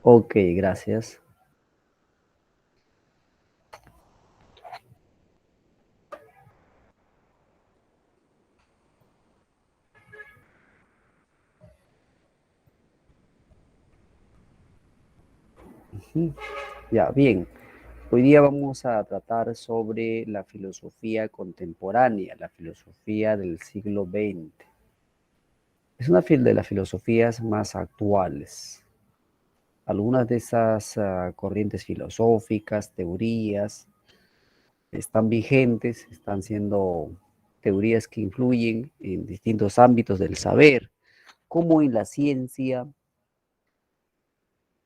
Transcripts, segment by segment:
Ok, gracias. Ujú. Ya, bien. Hoy día vamos a tratar sobre la filosofía contemporánea, la filosofía del siglo XX. Es una de las filosofías más actuales. Algunas de esas corrientes filosóficas, teorías, están vigentes, están siendo teorías que influyen en distintos ámbitos del saber, como en la ciencia,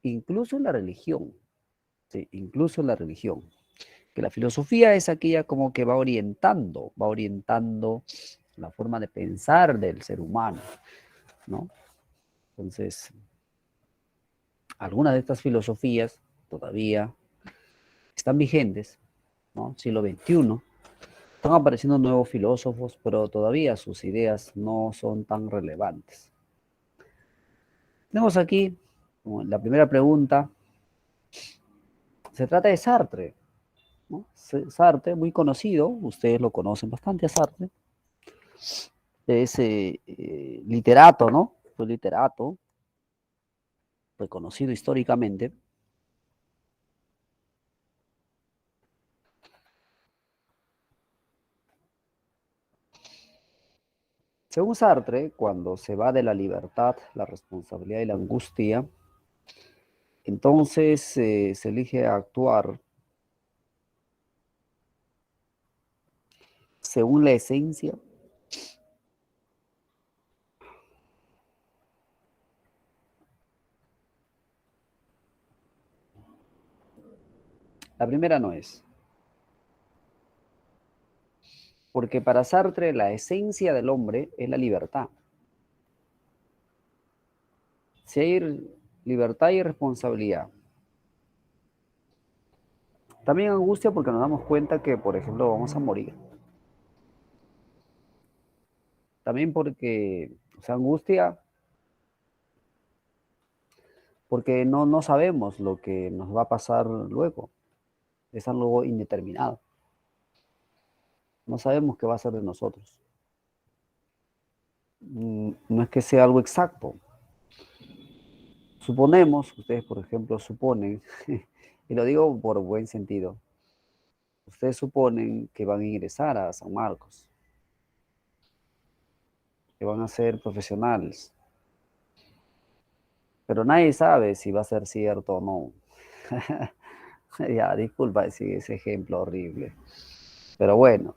incluso en la religión, sí, incluso en la religión. Que la filosofía es aquella como que va orientando la forma de pensar del ser humano, ¿no? Entonces, algunas de estas filosofías todavía están vigentes, ¿no? Siglo XXI. Están apareciendo nuevos filósofos, pero todavía sus ideas no son tan relevantes. Tenemos aquí la primera pregunta. Se trata de Sartre, ¿no? Sartre, muy conocido, ustedes lo conocen bastante a Sartre. Es literato, ¿no? Fue literato, reconocido históricamente. Según Sartre, cuando se va de la libertad, la responsabilidad y la angustia, entonces se elige actuar según la esencia. La primera no es, porque para Sartre la esencia del hombre es la libertad. Si hay libertad y responsabilidad, también angustia porque nos damos cuenta que, por ejemplo, vamos a morir. También porque, o sea, angustia porque no sabemos lo que nos va a pasar luego. Es algo indeterminado. No sabemos qué va a ser de nosotros. No es que sea algo exacto. Suponemos, ustedes por ejemplo suponen, y lo digo por buen sentido, ustedes suponen que van a ingresar a San Marcos, que van a ser profesionales, pero nadie sabe si va a ser cierto o no. Ya, disculpa decir ese ejemplo horrible, pero bueno.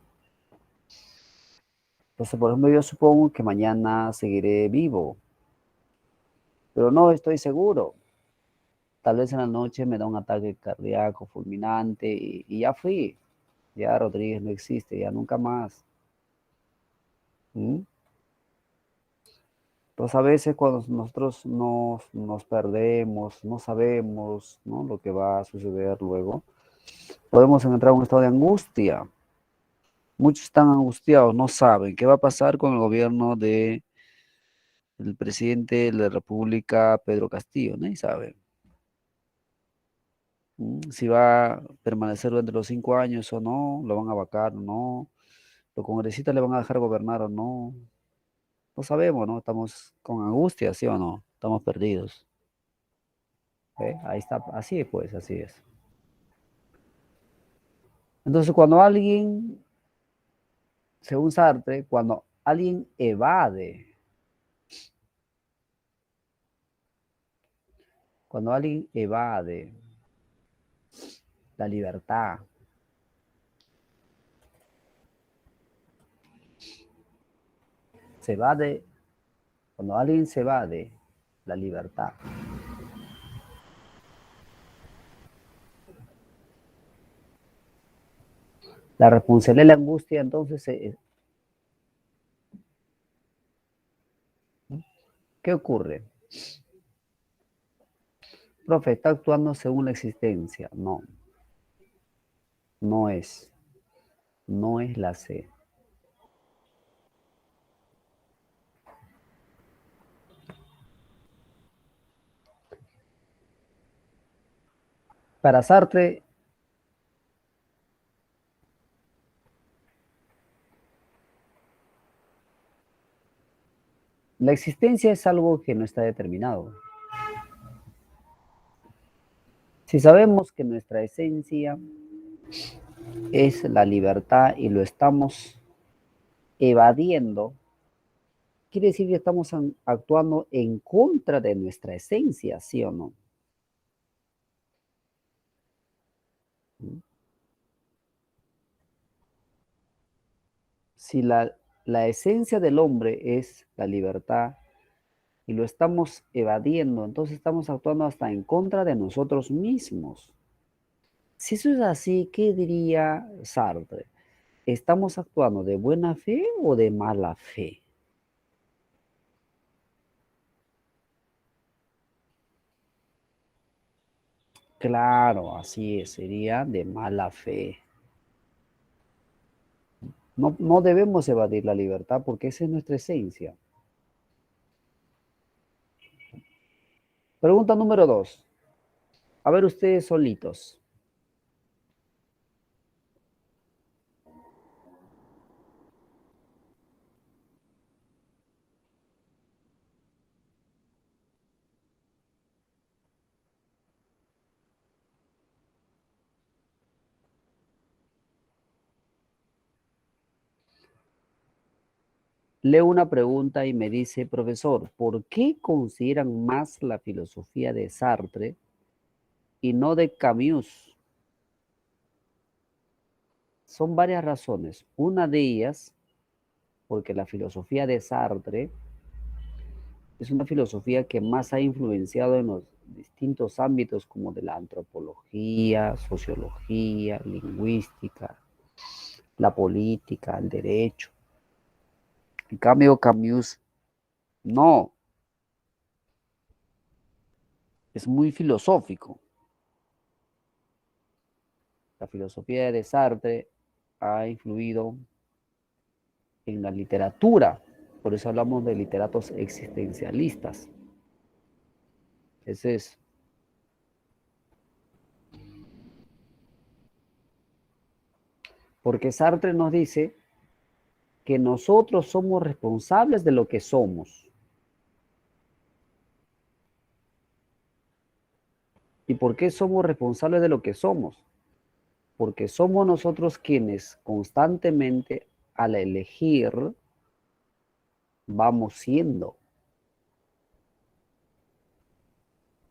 Entonces, por ejemplo, yo supongo que mañana seguiré vivo, pero no estoy seguro. Tal vez en la noche me da un ataque cardíaco fulminante y ya fui. Ya Rodríguez no existe, ya nunca más. ¿Mm? Entonces a veces cuando nosotros nos perdemos, no sabemos, ¿no?, lo que va a suceder luego, podemos entrar en un estado de angustia. Muchos están angustiados, no saben qué va a pasar con el gobierno de el presidente de la República, Pedro Castillo, nadie sabe. Si va a permanecer durante los 5 años o no, lo van a vacar o no, los congresistas le van a dejar gobernar o no, no sabemos, ¿no? Estamos con angustia, ¿sí o no? Estamos perdidos. ¿Ve? Ahí está, así es, pues, así es. Entonces, según Sartre, cuando alguien evade la libertad, se evade, cuando alguien se evade la libertad, la responsabilidad y la angustia, entonces, ¿qué ocurre? Profe, está actuando según la existencia. No, no es. No es la C. Para Sartre, la existencia es algo que no está determinado. Si sabemos que nuestra esencia es la libertad y lo estamos evadiendo, quiere decir que estamos actuando en contra de nuestra esencia, ¿sí o no? Si la esencia del hombre es la libertad y lo estamos evadiendo, entonces estamos actuando hasta en contra de nosotros mismos. Si eso es así, ¿qué diría Sartre? ¿Estamos actuando de buena fe o de mala fe? Claro, así es, sería de mala fe. No, no debemos evadir la libertad porque esa es nuestra esencia. Pregunta número 2. A ver ustedes solitos. Leo una pregunta y me dice, profesor, ¿por qué consideran más la filosofía de Sartre y no de Camus? Son varias razones. Una de ellas, porque la filosofía de Sartre es una filosofía que más ha influenciado en los distintos ámbitos como de la antropología, sociología, lingüística, la política, el derecho. En cambio, Camus no, es muy filosófico. La filosofía de Sartre ha influido en la literatura, por eso hablamos de literatos existencialistas. Ese es. Porque Sartre nos dice que nosotros somos responsables de lo que somos. ¿Y por qué somos responsables de lo que somos? Porque somos nosotros quienes constantemente al elegir vamos siendo.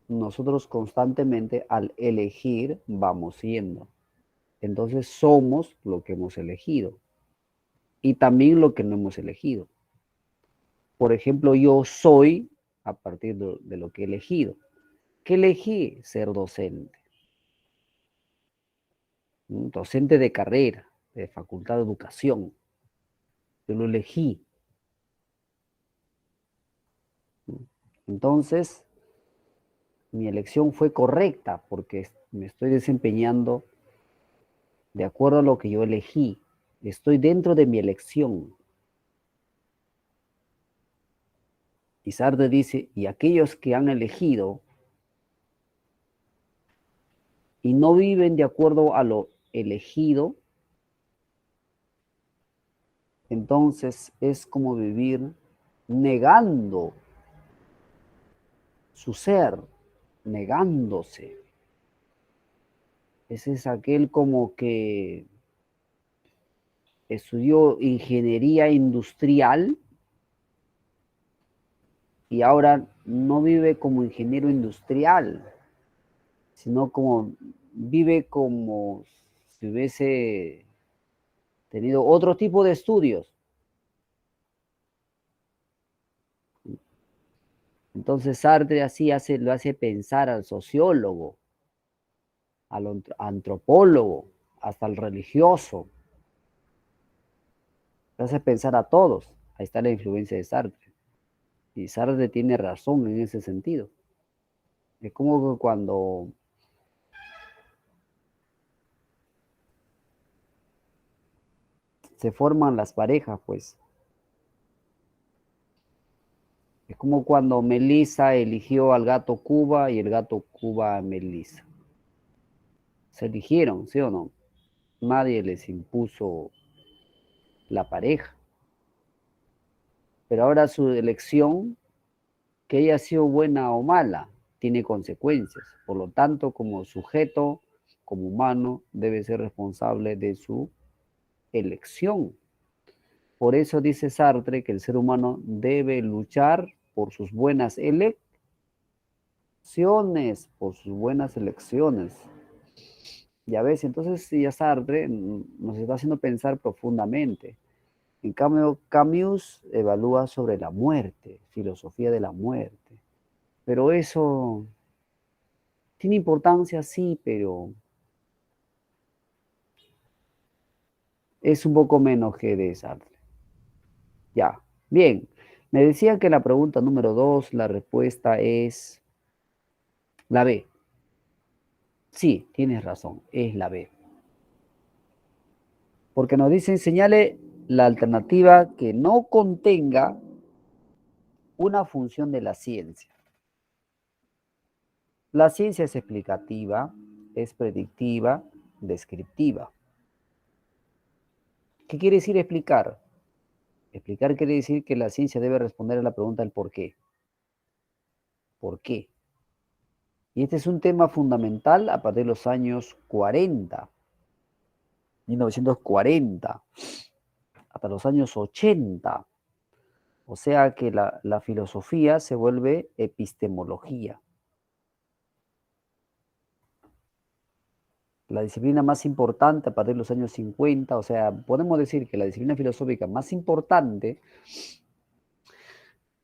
Nosotros constantemente al elegir vamos siendo. Entonces somos lo que hemos elegido y también lo que no hemos elegido. Por ejemplo, yo soy a partir de lo que he elegido. ¿Qué elegí? Ser docente. Docente de carrera, de facultad de educación. Yo lo elegí. Entonces, mi elección fue correcta porque me estoy desempeñando de acuerdo a lo que yo elegí. Estoy dentro de mi elección. Y Sartre dice, y aquellos que han elegido y no viven de acuerdo a lo elegido, entonces es como vivir negando su ser, negándose. Ese es aquel como que estudió ingeniería industrial y ahora no vive como ingeniero industrial, sino como vive como si hubiese tenido otro tipo de estudios. Entonces Sartre así lo hace pensar al sociólogo, al antropólogo, hasta al religioso. Lo hace pensar a todos. Ahí está la influencia de Sartre. Y Sartre tiene razón en ese sentido. Es como que cuando se forman las parejas, pues. Es como cuando Melissa eligió al gato Cuba y el gato Cuba a Melissa. Se eligieron, ¿sí o no? Nadie les impuso la pareja. Pero ahora su elección, que haya sido buena o mala, tiene consecuencias. Por lo tanto, como sujeto, como humano, debe ser responsable de su elección. Por eso dice Sartre que el ser humano debe luchar por sus buenas elecciones, por sus buenas elecciones. Ya ves, entonces ya Sartre nos está haciendo pensar profundamente. En cambio, Camus evalúa sobre la muerte, filosofía de la muerte. Pero eso tiene importancia, sí, pero es un poco menos que de Sartre. Ya, bien. Me decían que la pregunta número 2, la respuesta es la B. Sí, tienes razón, es la B. Porque nos dicen, señale la alternativa que no contenga una función de la ciencia. La ciencia es explicativa, es predictiva, descriptiva. ¿Qué quiere decir explicar? Explicar quiere decir que la ciencia debe responder a la pregunta del por qué. ¿Por qué? Y este es un tema fundamental a partir de los años 40, 1940, hasta los años 80. O sea que la filosofía se vuelve epistemología. La disciplina más importante a partir de los años 50, o sea, podemos decir que la disciplina filosófica más importante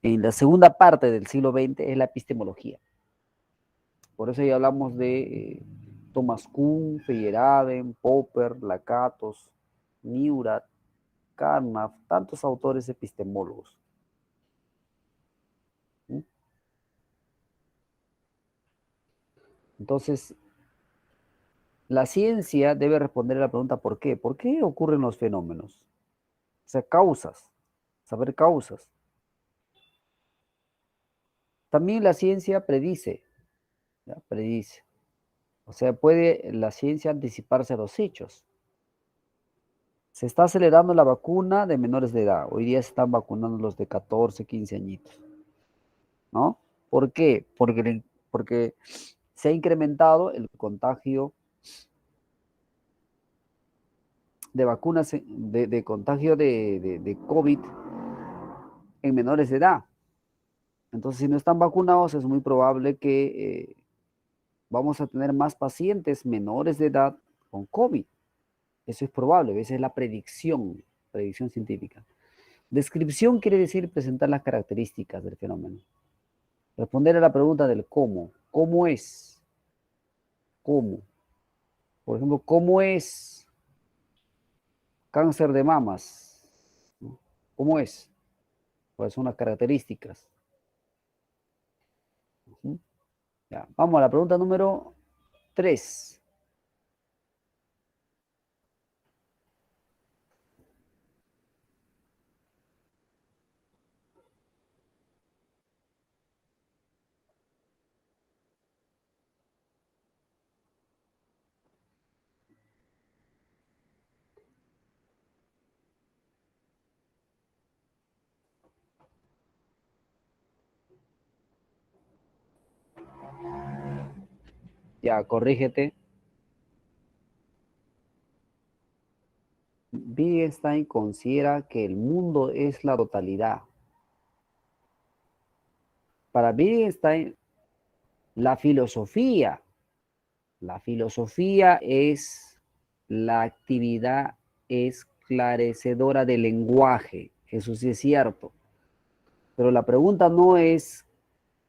en la segunda parte del siglo XX es la epistemología. Por eso ya hablamos de Thomas Kuhn, Feyerabend, Popper, Lakatos, Neurath, Carnap, tantos autores epistemólogos. ¿Sí? Entonces, la ciencia debe responder a la pregunta ¿por qué? ¿Por qué ocurren los fenómenos? O sea, causas, saber causas. También la ciencia predice, ¿ya? Predice. O sea, puede la ciencia anticiparse a los hechos. Se está acelerando la vacuna de menores de edad. Hoy día se están vacunando los de 14, 15 añitos, ¿no? ¿Por qué? Porque se ha incrementado el contagio de vacunas, de contagio de COVID en menores de edad. Entonces, si no están vacunados, es muy probable que vamos a tener más pacientes menores de edad con COVID. Eso es probable, esa es la predicción científica. Descripción quiere decir presentar las características del fenómeno. Responder a la pregunta del cómo. ¿Cómo es? ¿Cómo? Por ejemplo, ¿cómo es cáncer de mamas? ¿No? ¿Cómo es? ¿Cuáles son las características? Uh-huh. Ya. Vamos a la pregunta número 3. Ya, corrígete. Wittgenstein considera que el mundo es la totalidad. Para Wittgenstein, la filosofía, la filosofía es la actividad esclarecedora del lenguaje. Eso sí es cierto. Pero la pregunta no es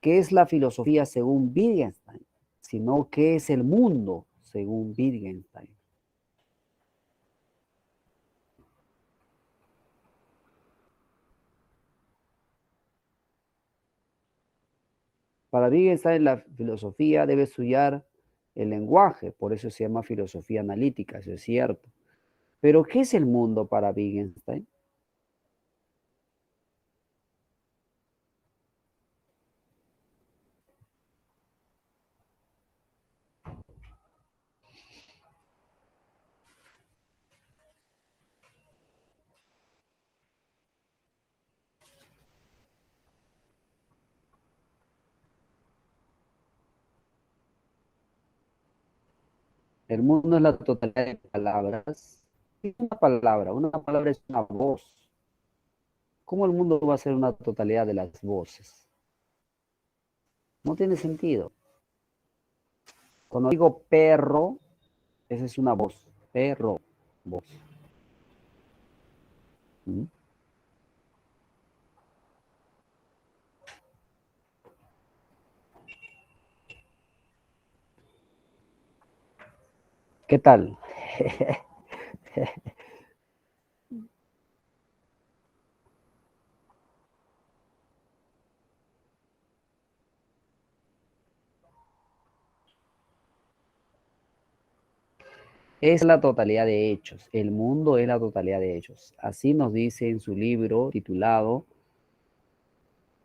qué es la filosofía según Wittgenstein, sino qué es el mundo según Wittgenstein. Para Wittgenstein la filosofía debe estudiar el lenguaje, por eso se llama filosofía analítica, eso es cierto. Pero ¿qué es el mundo para Wittgenstein? El mundo es la totalidad de palabras. ¿Qué es una palabra? Una palabra es una voz. ¿Cómo el mundo va a ser una totalidad de las voces? No tiene sentido. Cuando digo perro, esa es una voz. Perro, voz. ¿Mm? ¿Qué tal? Es la totalidad de hechos. El mundo es la totalidad de hechos. Así nos dice en su libro titulado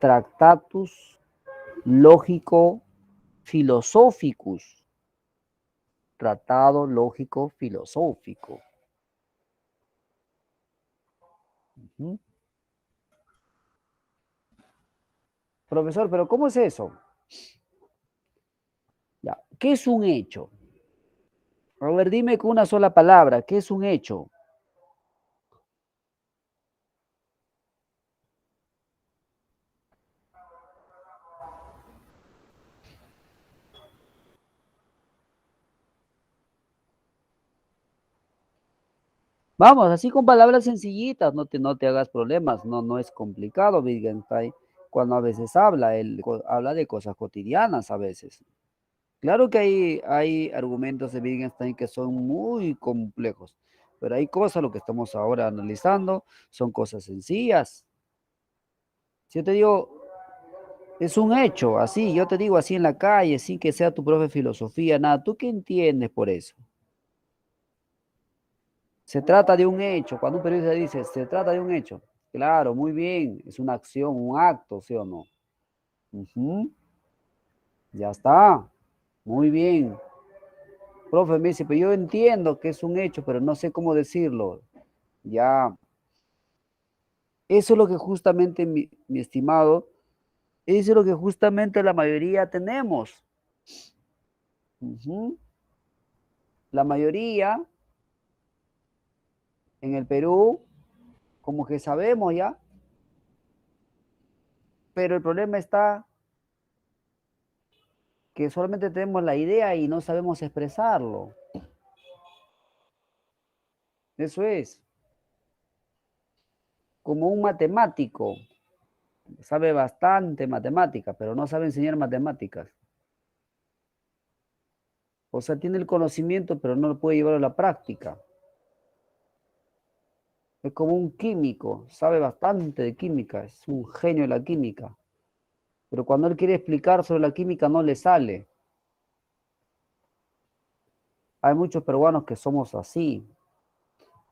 Tractatus Lógico Philosophicus. Tratado lógico filosófico. Ujú. Profesor, pero ¿cómo es eso? Ya. ¿Qué es un hecho? A ver, dime con una sola palabra, ¿qué es un hecho? Vamos, así con palabras sencillitas, no te hagas problemas, no es complicado, Wittgenstein, cuando a veces habla, él habla de cosas cotidianas a veces. Claro que hay argumentos de Wittgenstein que son muy complejos, pero hay cosas, lo que estamos ahora analizando, son cosas sencillas. Si yo te digo, es un hecho, así, yo te digo así en la calle, sin que sea tu profe de filosofía, nada, ¿tú qué entiendes por eso? Se trata de un hecho. Cuando un periodista dice, se trata de un hecho. Claro, muy bien. Es una acción, un acto, ¿sí o no? Ujú. Ya está. Muy bien. Profe, me dice, pero yo entiendo que es un hecho, pero no sé cómo decirlo. Ya. Eso es lo que justamente, mi estimado, eso es lo que justamente la mayoría tenemos. Ujú. La mayoría en el Perú, como que sabemos ya, pero el problema está que solamente tenemos la idea y no sabemos expresarlo. Eso es, como un matemático, sabe bastante matemáticas, pero no sabe enseñar matemáticas. O sea, tiene el conocimiento, pero no lo puede llevar a la práctica. Es como un químico, sabe bastante de química, es un genio de la química. Pero cuando él quiere explicar sobre la química no le sale. Hay muchos peruanos que somos así.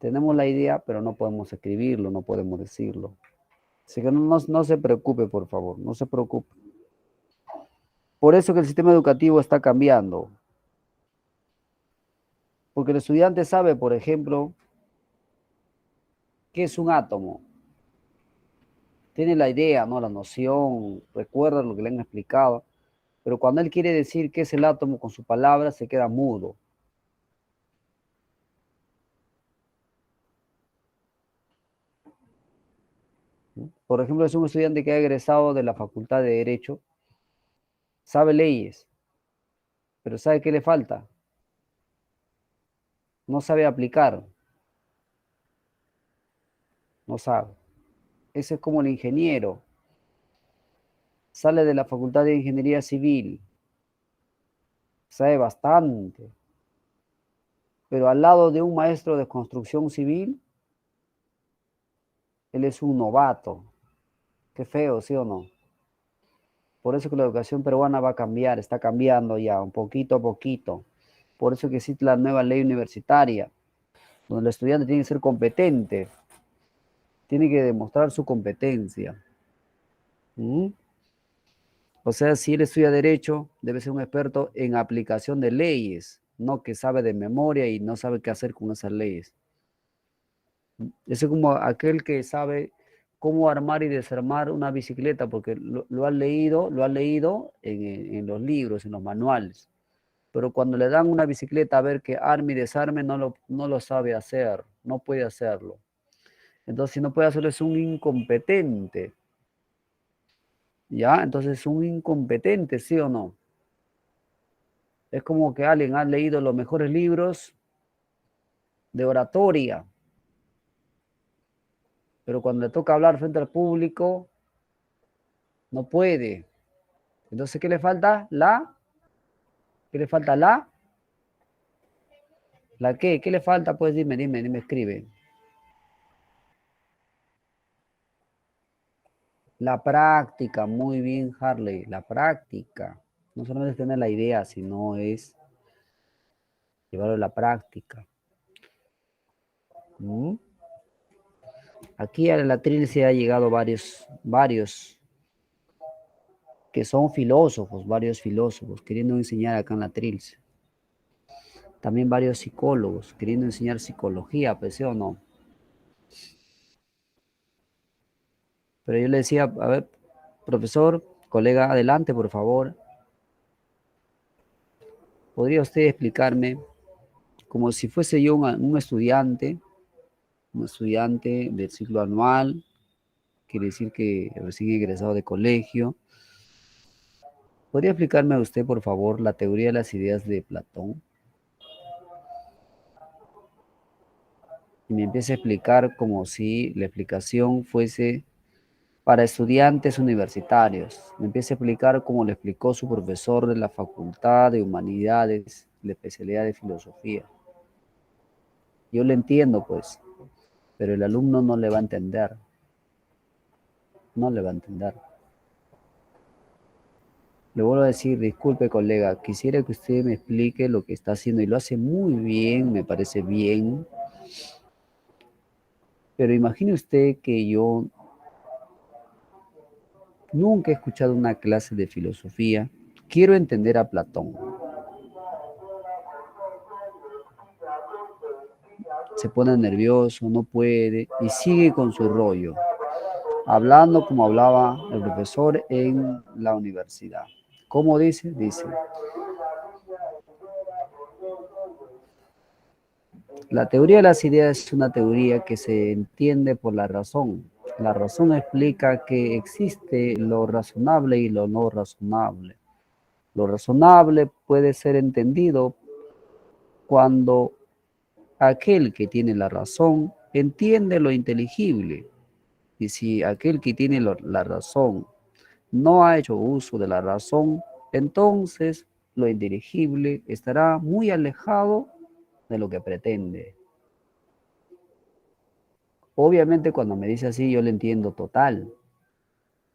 Tenemos la idea, pero no podemos escribirlo, no podemos decirlo. Así que no se preocupe, por favor, no se preocupe. Por eso que el sistema educativo está cambiando. Porque el estudiante sabe, por ejemplo, qué es un átomo. Tiene la idea, ¿no? La noción, recuerda lo que le han explicado. Pero cuando él quiere decir qué es el átomo con su palabra, se queda mudo. ¿No? Por ejemplo, es un estudiante que ha egresado de la Facultad de Derecho, sabe leyes, pero ¿sabe qué le falta? No sabe aplicar, no sabe. Ese es como el ingeniero. Sale de la Facultad de Ingeniería Civil, sabe bastante, pero al lado de un maestro de construcción civil, él es un novato. Qué feo, ¿sí o no? Por eso que la educación peruana va a cambiar, está cambiando ya, un poquito a poquito. Por eso que existe la nueva ley universitaria, donde el estudiante tiene que ser competente, tiene que demostrar su competencia. ¿Mm? O sea, si él estudia derecho, debe ser un experto en aplicación de leyes, no que sabe de memoria y no sabe qué hacer con esas leyes. Eso es como aquel que sabe cómo armar y desarmar una bicicleta, porque lo ha leído en los libros, en los manuales. pero cuando le dan una bicicleta a ver que arme y desarme, no lo sabe hacer, no puede hacerlo. Entonces, si no puede hacerlo, es un incompetente. ¿Ya? Entonces, es un incompetente, ¿sí o no? Es como que alguien ha leído los mejores libros de oratoria, pero cuando le toca hablar frente al público, no puede. Entonces, ¿qué le falta? ¿Qué le falta? ¿La qué? ¿Qué le falta? Pues dime, escribe. La práctica, muy bien, Harley, la práctica. No solamente es tener la idea, sino es llevarlo a la práctica. ¿Mm? Aquí a la atril se ha llegado varios que son filósofos, varios filósofos, queriendo enseñar acá en la Trilce. También varios psicólogos, queriendo enseñar psicología, pues sí o no. Pero yo le decía, a ver, profesor, colega, adelante, por favor. ¿Podría usted explicarme, como si fuese yo un estudiante del ciclo anual, quiere decir que recién egresado de colegio? ¿Podría explicarme a usted, por favor, la teoría de las ideas de Platón? Y me empieza a explicar como si la explicación fuese para estudiantes universitarios. Me empieza a explicar como le explicó su profesor de la Facultad de Humanidades, la especialidad de Filosofía. Yo le entiendo, pues, pero el alumno no le va a entender. No le va a entender. Le vuelvo a decir, disculpe, colega, quisiera que usted me explique lo que está haciendo y lo hace muy bien, me parece bien. Pero imagine usted que yo nunca he escuchado una clase de filosofía. Quiero entender a Platón. Se pone nervioso, no puede y sigue con su rollo, hablando como hablaba el profesor en la universidad. ¿Cómo dice? Dice, la teoría de las ideas es una teoría que se entiende por la razón. La razón explica que existe lo razonable y lo no razonable. Lo razonable puede ser entendido cuando aquel que tiene la razón entiende lo inteligible. Y si aquel que tiene la razón no ha hecho uso de la razón, entonces lo indirigible estará muy alejado de lo que pretende. Obviamente cuando me dice así yo le entiendo total,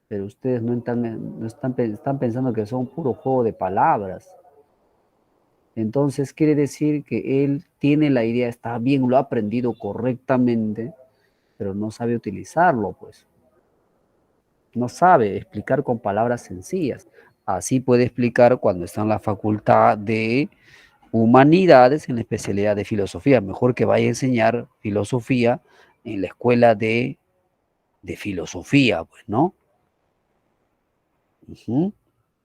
pero ustedes están pensando que son puro juego de palabras. Entonces quiere decir que él tiene la idea, está bien, lo ha aprendido correctamente, pero no sabe utilizarlo, pues. No sabe explicar con palabras sencillas. Así puede explicar cuando está en la facultad de humanidades en la especialidad de filosofía. Mejor que vaya a enseñar filosofía en la escuela de filosofía, pues, ¿no? Uh-huh.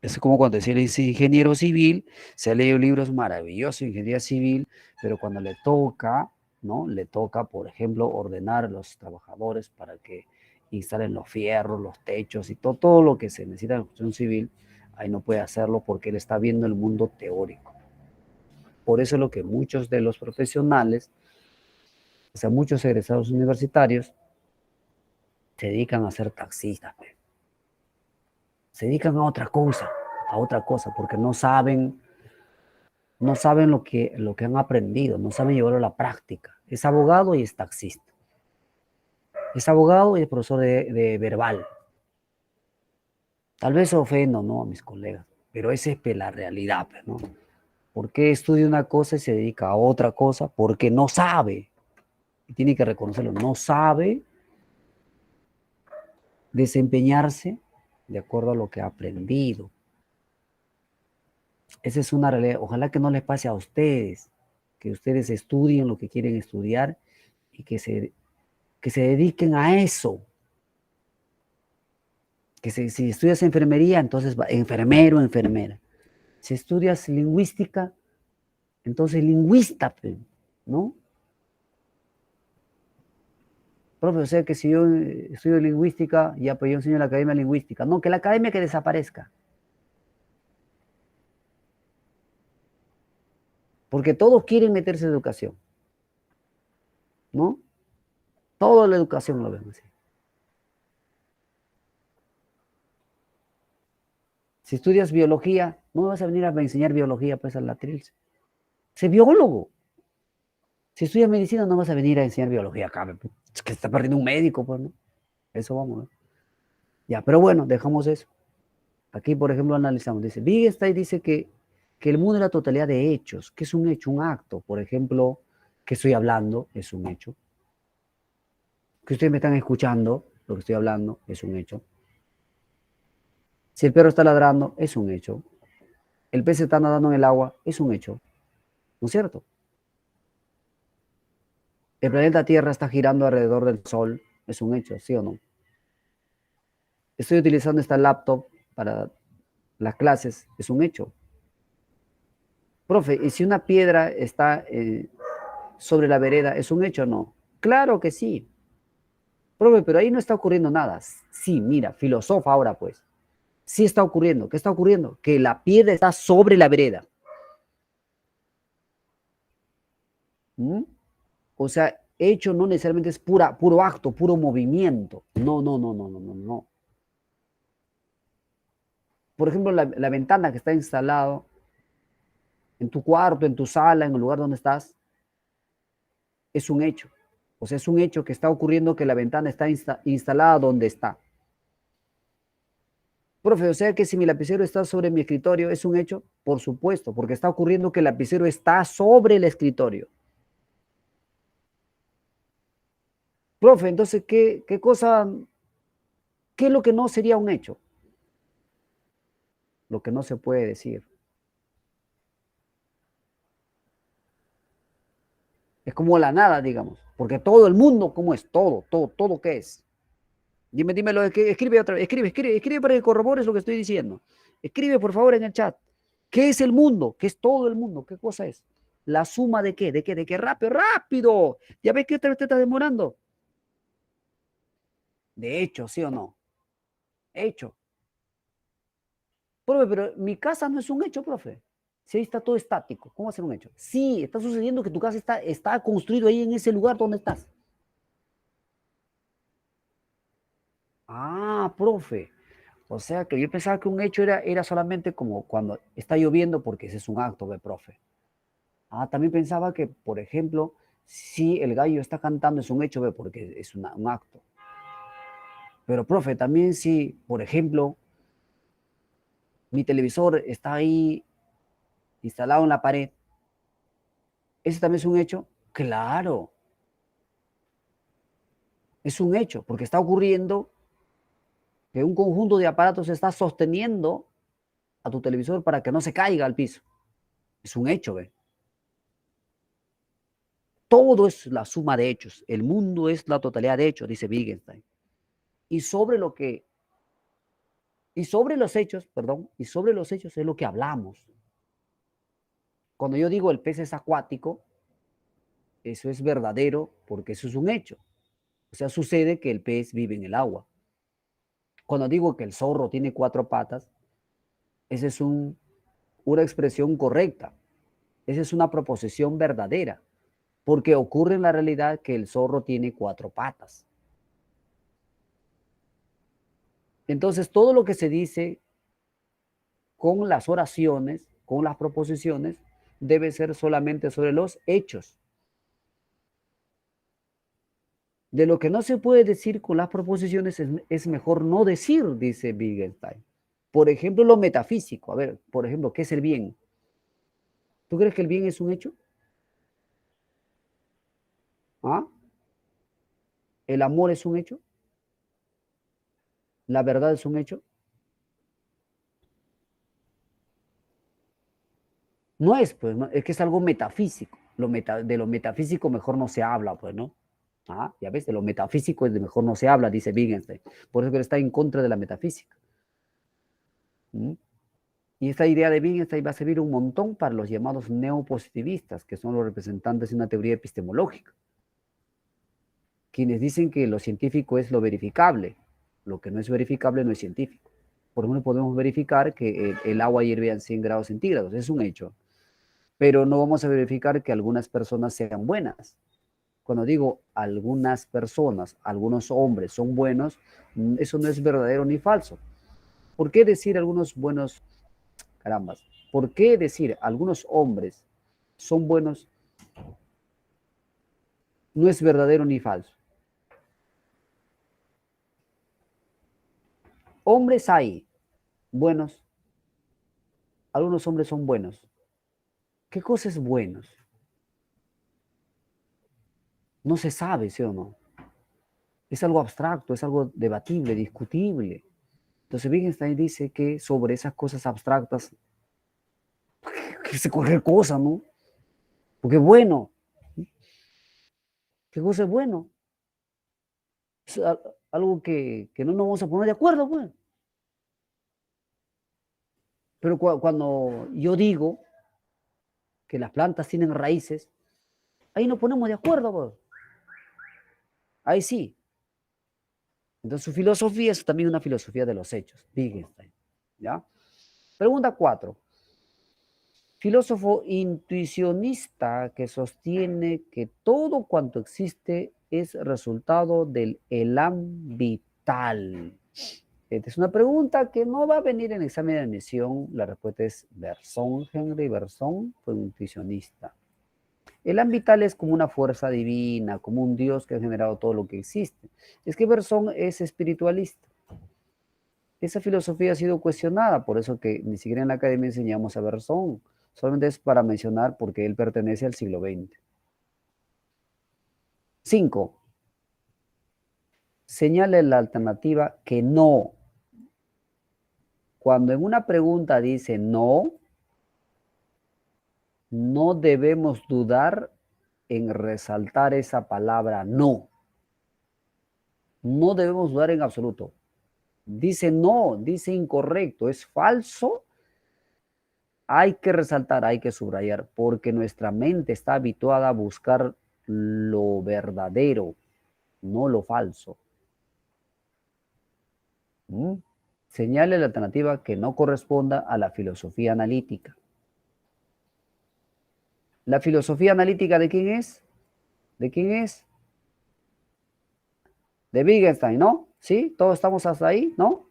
Es como cuando decía es ingeniero civil, se ha leído libros maravillosos de ingeniería civil, pero cuando le toca, ¿no? Le toca, por ejemplo, ordenar a los trabajadores para que instalen los fierros, los techos y todo lo que se necesita en la construcción civil, ahí no puede hacerlo porque él está viendo el mundo teórico. Por eso es lo que muchos de los profesionales, o sea, muchos egresados universitarios, se dedican a ser taxistas, se dedican a otra cosa, porque no saben lo que han aprendido, no saben llevarlo a la práctica. Es abogado y es taxista. Es abogado y es profesor de verbal. Tal vez ofendo, ¿no? A mis colegas, pero esa es la realidad, ¿no? ¿Por qué estudia una cosa y se dedica a otra cosa? Porque no sabe. Y tiene que reconocerlo, no sabe desempeñarse de acuerdo a lo que ha aprendido. Esa es una realidad. Ojalá que no les pase a ustedes, que ustedes estudien lo que quieren estudiar y que se dediquen a eso. Si estudias enfermería, entonces enfermero, enfermera. Si estudias lingüística, Entonces, lingüista, ¿no? Profe, o sea que si yo estudio lingüística, ya pues yo enseño la academia lingüística. No, que la academia que desaparezca. Porque todos quieren meterse en educación, ¿no? Toda la educación lo ven así. Si estudias biología, no vas a venir a enseñar biología pues al latril. Sé biólogo. Si estudias medicina, no vas a venir a enseñar biología acá. Es que está perdiendo un médico, pues, ¿no? Eso vamos, ¿no? Ya, pero bueno, dejamos eso. Aquí, por ejemplo, analizamos. Dice, Wittgenstein dice que el mundo es la totalidad de hechos. ¿Qué es un hecho? Un acto. Por ejemplo, que estoy hablando es un hecho. Que ustedes me están escuchando, lo que estoy hablando es un hecho. Si el perro está ladrando, es un hecho. El pez está nadando en el agua, es un hecho. ¿No es cierto? El planeta Tierra está girando alrededor del Sol, es un hecho, ¿sí o no? Estoy utilizando esta laptop para las clases, es un hecho. Profe, ¿y si una piedra está sobre la vereda, es un hecho o no? Claro que sí. Profe, pero ahí no está ocurriendo nada. Sí, mira, filosofa ahora pues. Sí está ocurriendo. ¿Qué está ocurriendo? Que la piedra está sobre la vereda. ¿Mm? O sea, hecho no necesariamente es puro acto, puro movimiento. No, no, no, no, no, no, no. Por ejemplo, la ventana que está instalado en tu cuarto, en tu sala, en el lugar donde estás, es un hecho. O sea, es un hecho que está ocurriendo que la ventana está instalada donde está. Profe, o sea que si mi lapicero está sobre mi escritorio, ¿es un hecho? Por supuesto, porque está ocurriendo que el lapicero está sobre el escritorio. Profe, entonces, ¿qué cosa, qué es lo que no sería un hecho? Lo que no se puede decir. Es como la nada, digamos, porque todo el mundo, ¿cómo es? Todo, ¿qué es? Dímelo, escribe otra vez, escribe para que corrobores lo que estoy diciendo. Escribe, por favor, en el chat. ¿Qué es el mundo? ¿Qué es todo el mundo? ¿Qué cosa es? ¿La suma de qué? ¿De qué? ¿De qué? Rápido, rápido. ¿Ya ves que otra vez te estás demorando? De hecho, ¿sí o no? Hecho. Profe, pero mi casa no es un hecho, profe. Si ahí está todo estático, ¿cómo va a ser un hecho? Sí, está sucediendo que tu casa está construido ahí en ese lugar donde estás. Ah, profe. O sea que yo pensaba que un hecho era solamente como cuando está lloviendo, porque ese es un acto de profe. Ah, también pensaba que, por ejemplo, si el gallo está cantando es un hecho, ve, porque es un acto. Pero, profe, también si, por ejemplo, mi televisor está ahí instalado en la pared, ¿ese también es un hecho? Claro, es un hecho, porque está ocurriendo que un conjunto de aparatos está sosteniendo a tu televisor para que no se caiga al piso. Es un hecho, ¿ve? Todo es la suma de hechos. El mundo es la totalidad de hechos, dice Wittgenstein. Y sobre lo que, y sobre los hechos, perdón, y sobre los hechos es lo que hablamos. Cuando yo digo el pez es acuático, eso es verdadero porque eso es un hecho. O sea, sucede que el pez vive en el agua. Cuando digo que el zorro tiene cuatro patas, esa es una expresión correcta. Esa es una proposición verdadera, porque ocurre en la realidad que el zorro tiene cuatro patas. Entonces, todo lo que se dice con las oraciones, con las proposiciones, debe ser solamente sobre los hechos. De lo que no se puede decir con las proposiciones es mejor no decir, dice Wittgenstein. Por ejemplo, lo metafísico. A ver, por ejemplo, ¿qué es el bien? ¿Tú crees que el bien es un hecho? ¿Ah? ¿El amor es un hecho? ¿La verdad es un hecho? No es, pues, no, es que es algo metafísico. De lo metafísico mejor no se habla, pues, ¿no? Ah, ya ves, de lo metafísico es de mejor no se habla, dice Wittgenstein. Por eso que él está en contra de la metafísica. ¿Mm? Y esta idea de Wittgenstein va a servir un montón para los llamados neopositivistas, que son los representantes de una teoría epistemológica, quienes dicen que lo científico es lo verificable, lo que no es verificable no es científico. Por ejemplo, podemos verificar que el agua hierve a 100 grados centígrados, es un hecho, pero no vamos a verificar que algunas personas sean buenas. Cuando digo algunas personas, algunos hombres son buenos, eso no es verdadero ni falso. ¿Por qué decir algunos buenos, carambas? ¿Por qué decir algunos hombres son buenos no es verdadero ni falso? Hombres hay buenos, algunos hombres son buenos. ¿Qué cosa es buenos? No se sabe, ¿sí o no? Es algo abstracto, es algo debatible, discutible. Entonces Wittgenstein dice que sobre esas cosas abstractas, que se cualquier cosa, ¿no? Porque es bueno. ¿Qué cosa es bueno? Es algo que no nos vamos a poner de acuerdo, pues. Pero cuando yo digo que las plantas tienen raíces, ahí nos ponemos de acuerdo, pues. Ahí sí. Entonces su filosofía es también una filosofía de los hechos, Wittgenstein. ¿Ya? Pregunta 4. Filósofo intuicionista que sostiene que todo cuanto existe es resultado del elan vital. Esta es una pregunta que no va a venir en el examen de admisión. La respuesta es Bergson. Henry Bergson fue un intuicionista. El elan vital es como una fuerza divina, como un Dios que ha generado todo lo que existe. Es que Bergson es espiritualista. Esa filosofía ha sido cuestionada, por eso que ni siquiera en la academia enseñamos a Bergson. Solamente es para mencionar porque él pertenece al siglo XX. 5. Señale la alternativa que no. Cuando en una pregunta dice no, no debemos dudar en resaltar esa palabra no. No debemos dudar en absoluto. Dice no, dice incorrecto, es falso. Hay que resaltar, hay que subrayar, porque nuestra mente está habituada a buscar lo verdadero, no lo falso. ¿Mm? Señale la alternativa que no corresponda a la filosofía analítica. ¿La filosofía analítica de quién es? ¿De quién es? De Wittgenstein, ¿no? ¿Sí? ¿Todos estamos hasta ahí? ¿No?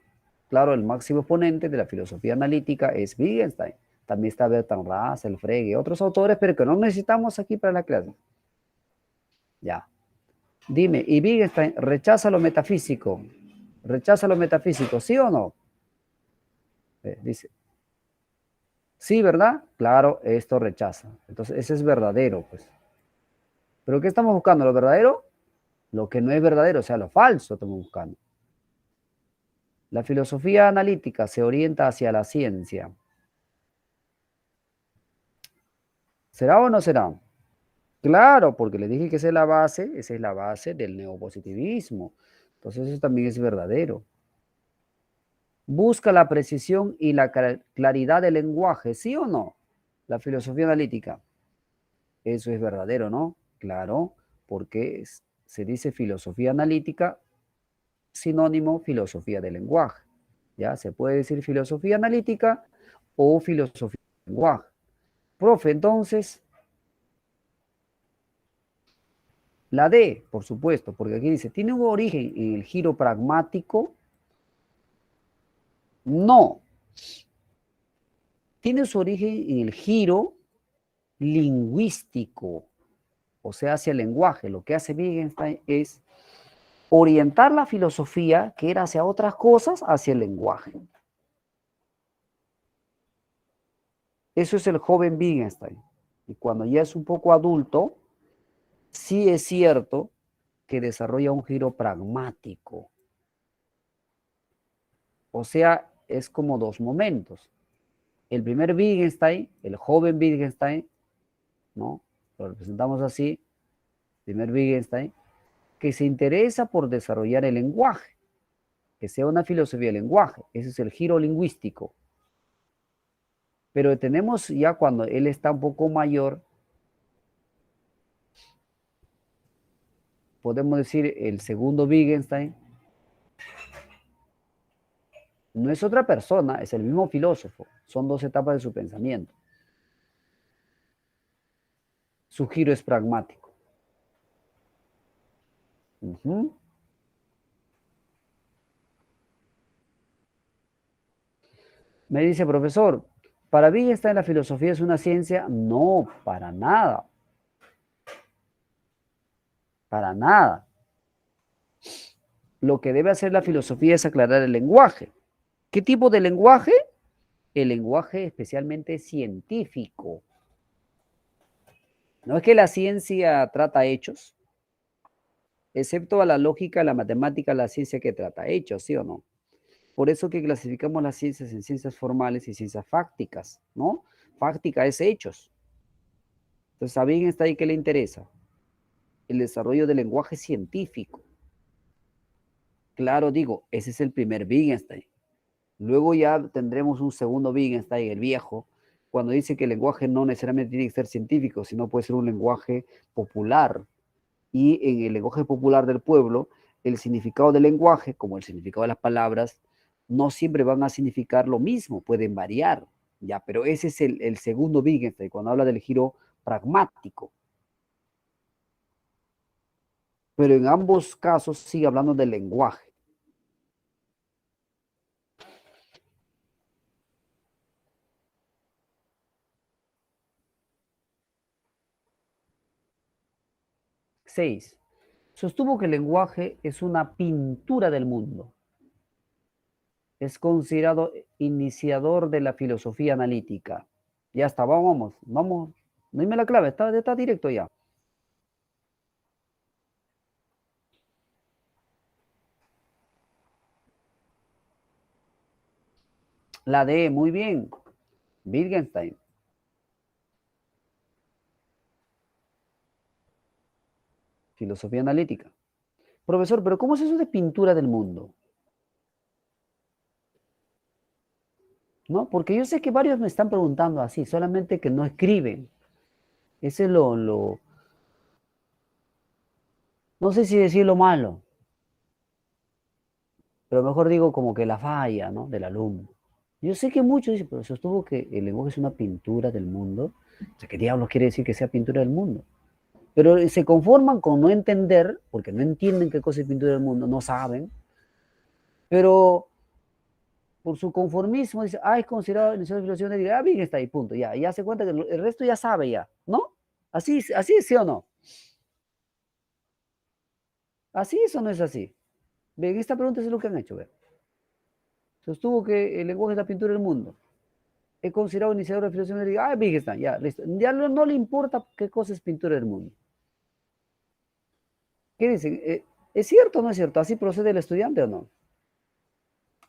Claro, el máximo exponente de la filosofía analítica es Wittgenstein. También está Bertrand Russell, Frege, otros autores, pero que no necesitamos aquí para la clase. Ya. Dime, ¿y Wittgenstein rechaza lo metafísico? ¿Rechaza lo metafísico, sí o no? Dice, sí, ¿verdad? Claro, esto rechaza. Entonces, ese es verdadero, pues. ¿Pero qué estamos buscando? ¿Lo verdadero? Lo que no es verdadero, o sea, lo falso estamos buscando. La filosofía analítica se orienta hacia la ciencia. ¿Será o no será? Claro, porque les dije que esa es la base del neopositivismo. Entonces, eso también es verdadero. Busca la precisión y la claridad del lenguaje, ¿sí o no? La filosofía analítica. Eso es verdadero, ¿no? Claro, porque se dice filosofía analítica, sinónimo filosofía del lenguaje. ¿Ya? Se puede decir filosofía analítica o filosofía del lenguaje. Profe, entonces, la D, por supuesto, porque aquí dice, ¿tiene un origen en el giro pragmático? No. Tiene su origen en el giro lingüístico, o sea, hacia el lenguaje. Lo que hace Wittgenstein es orientar la filosofía, que era hacia otras cosas, hacia el lenguaje. Eso es el joven Wittgenstein. Y cuando ya es un poco adulto, sí es cierto que desarrolla un giro pragmático. O sea, es como dos momentos. El primer Wittgenstein, el joven Wittgenstein, ¿no? Lo representamos así, primer Wittgenstein, que se interesa por desarrollar el lenguaje, que sea una filosofía del lenguaje. Ese es el giro lingüístico. Pero tenemos ya cuando él está un poco mayor, podemos decir el segundo Wittgenstein, no es otra persona, es el mismo filósofo. Son dos etapas de su pensamiento. Su giro es pragmático. Ujú. Me dice, profesor, ¿para Wittgenstein la filosofía es una ciencia? No, para nada, para nada. Lo que debe hacer la filosofía es aclarar el lenguaje. ¿Qué tipo de lenguaje? El lenguaje especialmente científico. No es que la ciencia trata hechos, excepto a la lógica, la matemática, la ciencia que trata hechos, ¿sí o no? Por eso que clasificamos las ciencias en ciencias formales y ciencias fácticas, ¿no? Fáctica es hechos. Entonces, ¿a bien está ahí qué le interesa? El desarrollo del lenguaje científico. Claro, digo, ese es el primer Wittgenstein. Luego ya tendremos un segundo Wittgenstein, el viejo, cuando dice que el lenguaje no necesariamente tiene que ser científico, sino puede ser un lenguaje popular. Y en el lenguaje popular del pueblo, el significado del lenguaje, como el significado de las palabras, no siempre van a significar lo mismo, pueden variar, ya, pero ese es el segundo Wittgenstein, cuando habla del giro pragmático. Pero en ambos casos sigue hablando del lenguaje. Seis. Sostuvo que el lenguaje es una pintura del mundo. Es considerado iniciador de la filosofía analítica. Ya está, vamos. Dime la clave, está directo ya. La D, muy bien. Wittgenstein, filosofía analítica. Profesor, pero ¿cómo es eso de pintura del mundo? ¿No? Porque yo sé que varios me están preguntando así, solamente que no escriben. Ese es no sé si decirlo malo, pero mejor digo como que la falla, ¿no? Del alumno. Yo sé que muchos dicen, pero sostuvo que el lenguaje es una pintura del mundo. O sea, ¿qué diablos quiere decir que sea pintura del mundo? Pero se conforman con no entender, porque no entienden qué cosa es pintura del mundo, no saben, pero por su conformismo dice, es considerado iniciación de filosofía, diga, bien está ahí, punto, ya se cuenta que el resto ya sabe ya, ¿no? Así es, ¿sí o no? Así es o no es así. Ven, esta pregunta es lo que han hecho, ver. Sostuvo que el lenguaje es la pintura del mundo. He considerado iniciador de filosofía, diga, bien está, ya, listo. Ya no le importa qué cosa es pintura del mundo. ¿Qué dicen? ¿Es cierto o no es cierto? ¿Así procede el estudiante o no?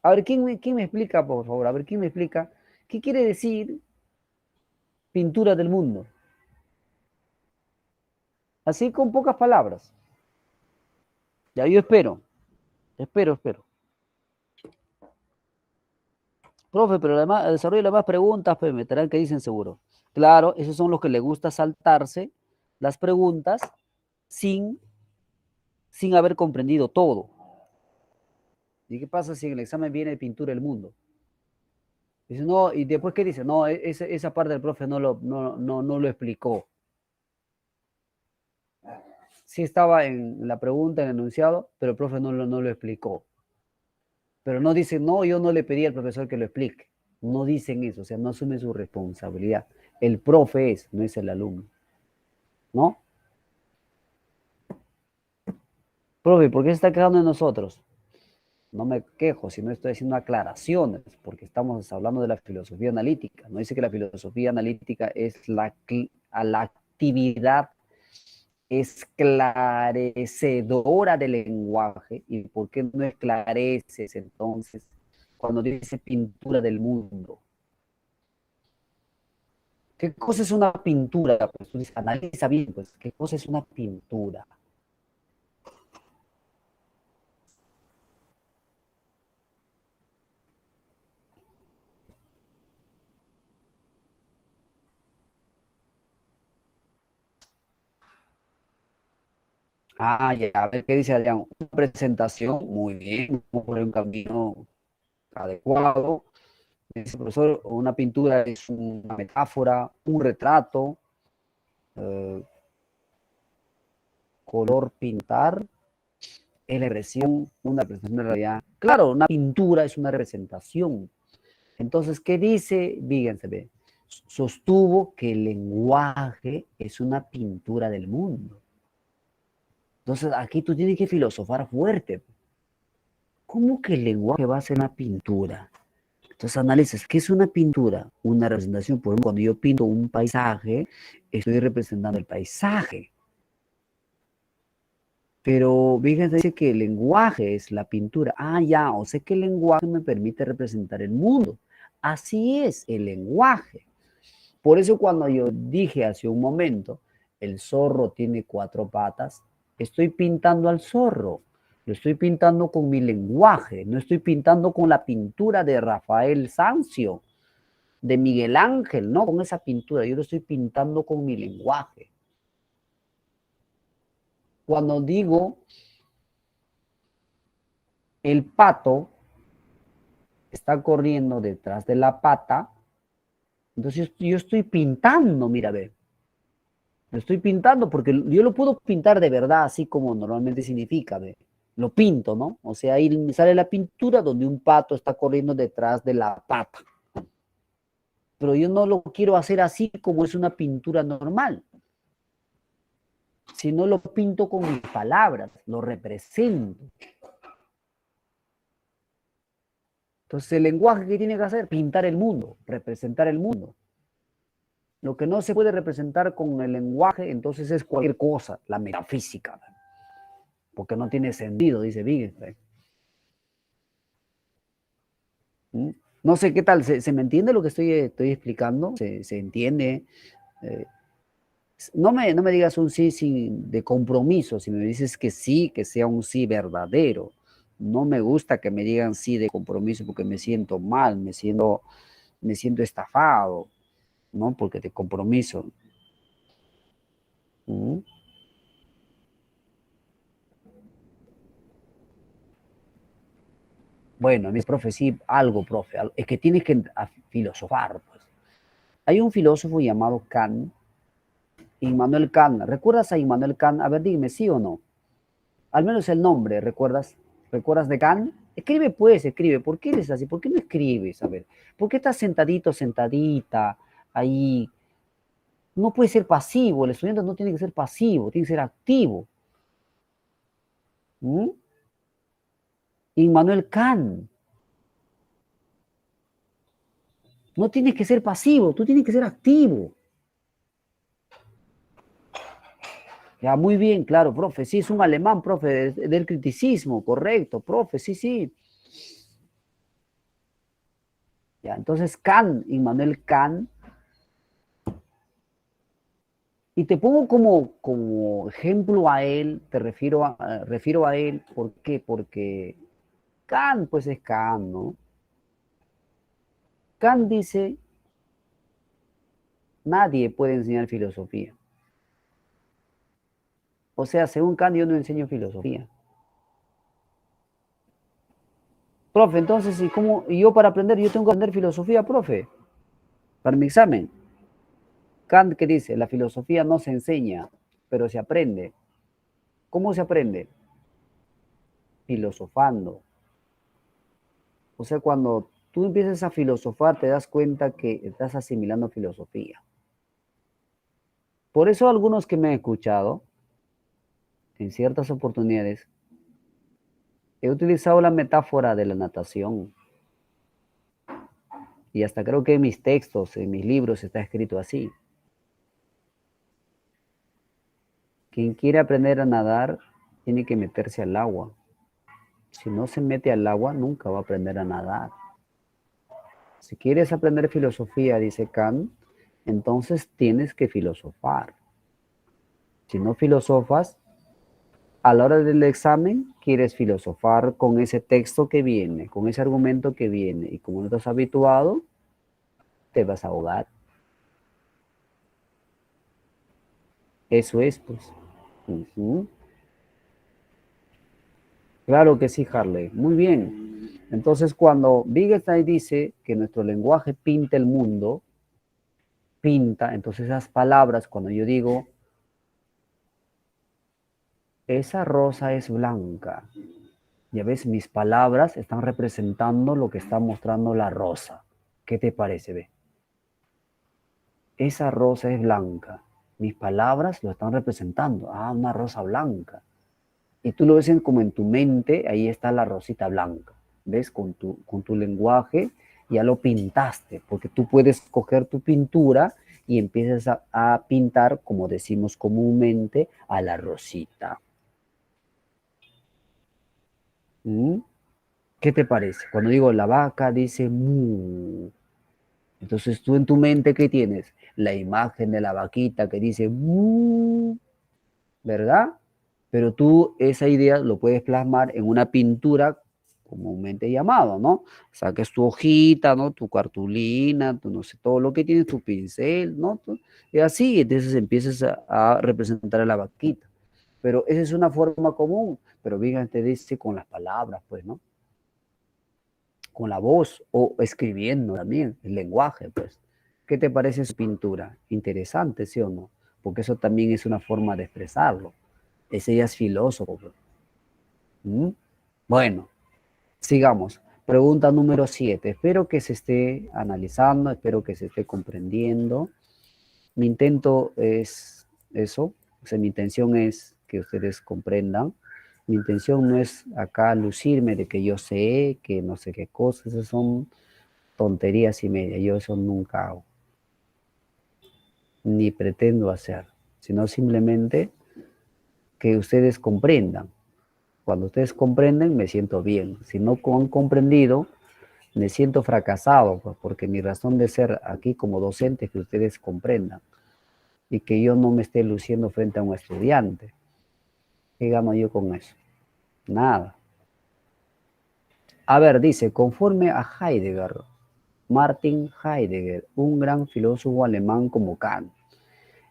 A ver, ¿quién me explica, por favor? A ver, ¿quién me explica qué quiere decir pintura del mundo? Así con pocas palabras. Ya, yo espero. Profe, pero además, desarrollo las más preguntas, pues me traen que dicen seguro. Claro, esos son los que le gusta saltarse las preguntas sin, sin haber comprendido todo. ¿Y qué pasa si en el examen viene pintura del mundo? Dice, no, y después, ¿qué dice? No, esa parte del profe no lo explicó. Sí estaba en la pregunta, en el enunciado, pero el profe no lo explicó. Pero no dicen, no, yo no le pedí al profesor que lo explique. No dicen eso, o sea, no asumen su responsabilidad. El profe es, no es el alumno, ¿no? Profe, ¿por qué se está quejando de nosotros? No me quejo, sino estoy haciendo aclaraciones, porque estamos hablando de la filosofía analítica. No dice que la filosofía analítica es la actividad esclarecedora del lenguaje. ¿Y por qué no esclareces entonces cuando dice pintura del mundo? ¿Qué cosa es una pintura? Pues tú dices, analiza bien, pues, ¿qué cosa es una pintura? Ah, ya, a ver qué dice Adrián. Una presentación, muy bien, por un camino adecuado. Dice, profesor, una pintura es una metáfora, un retrato, eh, color pintar, es la expresión, una representación de realidad. Claro, una pintura es una representación. Entonces, ¿qué dice? Fíjense, ve, sostuvo que el lenguaje es una pintura del mundo. Entonces, aquí tú tienes que filosofar fuerte. ¿Cómo que el lenguaje va a ser una pintura? Entonces analices, ¿qué es una pintura? Una representación. Por ejemplo, cuando yo pinto un paisaje, estoy representando el paisaje. Pero fíjense, dice que el lenguaje es la pintura. Ah, ya, o sea que el lenguaje me permite representar el mundo. Así es, el lenguaje. Por eso cuando yo dije hace un momento, el zorro tiene cuatro patas, estoy pintando al zorro. Lo estoy pintando con mi lenguaje, no estoy pintando con la pintura de Rafael Sanzio, de Miguel Ángel, no con esa pintura, yo lo estoy pintando con mi lenguaje. Cuando digo el pato está corriendo detrás de la pata, entonces yo estoy pintando, mira, ve, lo estoy pintando porque yo lo puedo pintar de verdad, así como normalmente significa, ve. Lo pinto, ¿no? O sea, ahí me sale la pintura donde un pato está corriendo detrás de la pata. Pero yo no lo quiero hacer así como es una pintura normal, sino lo pinto con mis palabras, lo represento. Entonces, el lenguaje que tiene que hacer, pintar el mundo, representar el mundo. Lo que no se puede representar con el lenguaje, entonces es cualquier cosa, la metafísica, porque no tiene sentido, dice Wittgenstein. ¿Mm? No sé qué tal, ¿se me entiende lo que estoy explicando? ¿Se entiende? Eh, no me digas un sí sin, de compromiso, si me dices que sí, que sea un sí verdadero. No me gusta que me digan sí de compromiso porque me siento mal, me siento estafado, ¿no? Porque de compromiso. ¿Mm? Bueno, mis profe, sí, algo, profe, es que tienes que filosofar, pues. Hay un filósofo llamado Kant, Immanuel Kant. ¿Recuerdas a Immanuel Kant? A ver, dime, ¿sí o no? Al menos el nombre, ¿recuerdas? ¿Recuerdas de Kant? Escribe, pues, escribe. ¿Por qué eres así? ¿Por qué no escribes? A ver, ¿por qué estás sentadito, sentadita, ahí? No puede ser pasivo, el estudiante no tiene que ser pasivo, tiene que ser activo. ¿Mm? Immanuel Kant, no tienes que ser pasivo, tú tienes que ser activo. Ya, muy bien, claro, profe, sí, es un alemán, profe, del criticismo, correcto, profe, sí, sí. Ya, entonces Kant, Immanuel Kant, y te pongo como ejemplo a él, refiero a él, ¿por qué? Porque Kant, pues es Kant, ¿no? Kant dice, nadie puede enseñar filosofía. O sea, según Kant, yo no enseño filosofía. Profe, entonces, ¿y cómo? Y yo para aprender, yo tengo que aprender filosofía, profe, para mi examen. Kant, ¿qué dice? La filosofía no se enseña, pero se aprende. ¿Cómo se aprende? Filosofando. O sea, cuando tú empiezas a filosofar, te das cuenta que estás asimilando filosofía. Por eso algunos que me han escuchado, en ciertas oportunidades, he utilizado la metáfora de la natación. Y hasta creo que en mis textos, en mis libros, está escrito así. Quien quiere aprender a nadar, tiene que meterse al agua. Si no se mete al agua, nunca va a aprender a nadar. Si quieres aprender filosofía, dice Kant, entonces tienes que filosofar. Si no filosofas, a la hora del examen quieres filosofar con ese texto que viene, con ese argumento que viene, y como no estás habituado, te vas a ahogar. Eso es, pues. Ujú. Claro que sí, Harley. Muy bien. Entonces, cuando Wittgenstein dice que nuestro lenguaje pinta el mundo, pinta, entonces esas palabras, cuando yo digo, esa rosa es blanca, ya ves, mis palabras están representando lo que está mostrando la rosa. ¿Qué te parece, ve? Esa rosa es blanca. Mis palabras lo están representando. Ah, una rosa blanca. Y tú lo ves como en tu mente, ahí está la rosita blanca. ¿Ves? Con tu lenguaje ya lo pintaste, porque tú puedes coger tu pintura y empiezas a pintar, como decimos comúnmente, a la rosita. ¿Mm? ¿Qué te parece? Cuando digo la vaca dice mu. Entonces tú en tu mente, ¿qué tienes? La imagen de la vaquita que dice mu, ¿verdad? Pero tú esa idea lo puedes plasmar en una pintura comúnmente llamado, ¿no? Saques tu hojita, ¿no? Tu cartulina, tu no sé, todo lo que tienes, tu pincel, ¿no? Y así, entonces empiezas a representar a la vaquita. Pero esa es una forma común, pero Vigan te dice con las palabras, pues, ¿no? Con la voz o escribiendo también, el lenguaje, pues. ¿Qué te parece su pintura? Interesante, ¿sí o no? Porque eso también es una forma de expresarlo. Ese ya es filósofo, pues. ¿Mm? Bueno, sigamos. Pregunta número 7. Espero que se esté analizando, espero que se esté comprendiendo. Mi intento es eso, o sea, mi intención es que ustedes comprendan. Mi intención no es acá lucirme de que yo sé, que no sé qué cosas, esas son tonterías y media. Yo eso nunca hago, ni pretendo hacer, sino simplemente que ustedes comprendan. Cuando ustedes comprenden, me siento bien. Si no han comprendido, me siento fracasado, pues, porque mi razón de ser aquí como docente es que ustedes comprendan y que yo no me esté luciendo frente a un estudiante. ¿Qué gano yo con eso? Nada. A ver, dice, conforme a Heidegger, Martin Heidegger, un gran filósofo alemán como Kant,